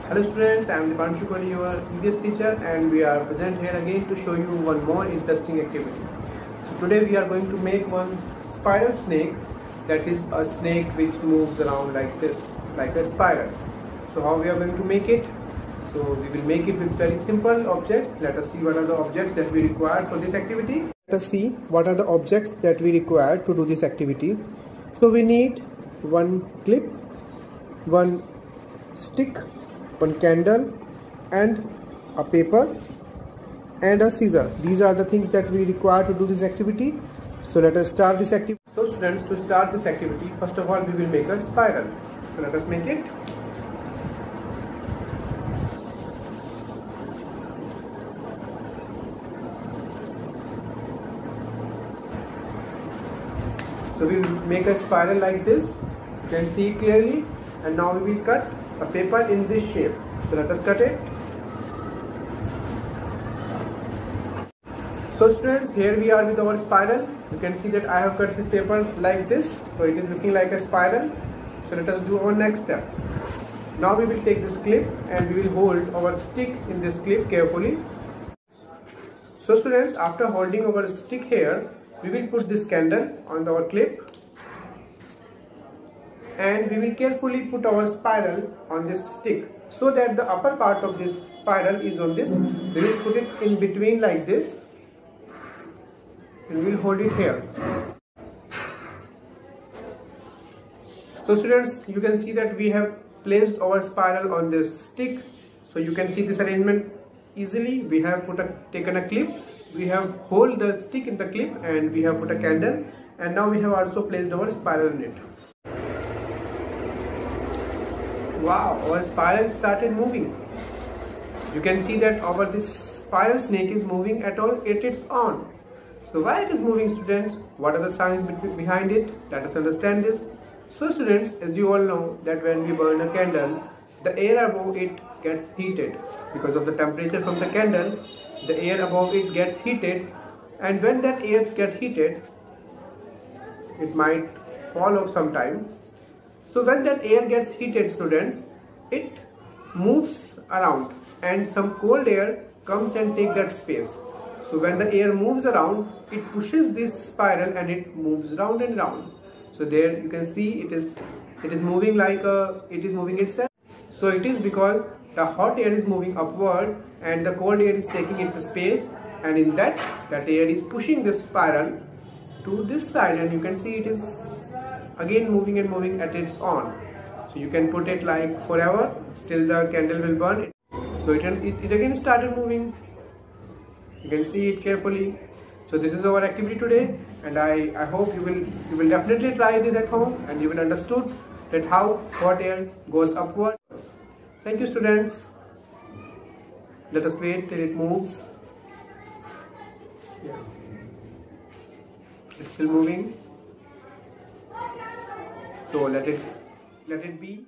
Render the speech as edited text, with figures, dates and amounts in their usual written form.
Hello students, I am Dipanshu Kohli, your English teacher, and we are present here again to show you one more interesting activity. So today we are going to make one spiral snake, that is a snake which moves around like this, like a spiral. So how we are going to make it? So we will make it with very simple objects. Let us see what are the objects that we require for this activity. Let us see what are the objects that we require to do this activity. So we need one clip, one stick, one candle, and a paper and a scissor. These are the things that we require to do this activity. So let us start this activity. So students, to start this activity, first of all we will make a spiral. So let us make it. So we will make a spiral like this. You can see it clearly. And now we will cut a paper in this shape. So let us cut it. So students, here we are with our spiral. You can see that I have cut this paper like this. So it is looking like a spiral. So let us do our next step. Now we will take this clip and we will hold our stick in this clip carefully. So students, after holding our stick here, we will put this candle on our clip. And we will carefully put our spiral on this stick so that the upper part of this spiral is on this. We will put it in between like this and we will hold it here. So students, you can see that we have placed our spiral on this stick. So you can see this arrangement easily. We have taken a clip, we have hold the stick in the clip, and we have put a candle, and now we have also placed our spiral in it. Wow, our spiral started moving. You can see that this spiral snake is moving at its own. So why it is moving, students? What are the science behind it? Let us understand this. So students, as you all know that when we burn a candle, the air above it gets heated. Because of the temperature from the candle, the air above it gets heated, and when that air gets heated, it might fall off sometime. So when that air gets heated, students, it moves around and some cold air comes and takes that space. So when the air moves around, it pushes this spiral and it moves round and round. So there you can see it is moving like it is moving itself. So it is because the hot air is moving upward and the cold air is taking its space, and in that air is pushing this spiral to this side, and you can see it is again moving and moving at its own. So you can put it like forever till the candle will burn. So it again started moving. You can see it carefully. So this is our activity today, and I hope you will definitely try this at home and you will understood that how hot air goes upward. Thank you students. Let us wait till it moves. Yes. It's still moving. So let it be.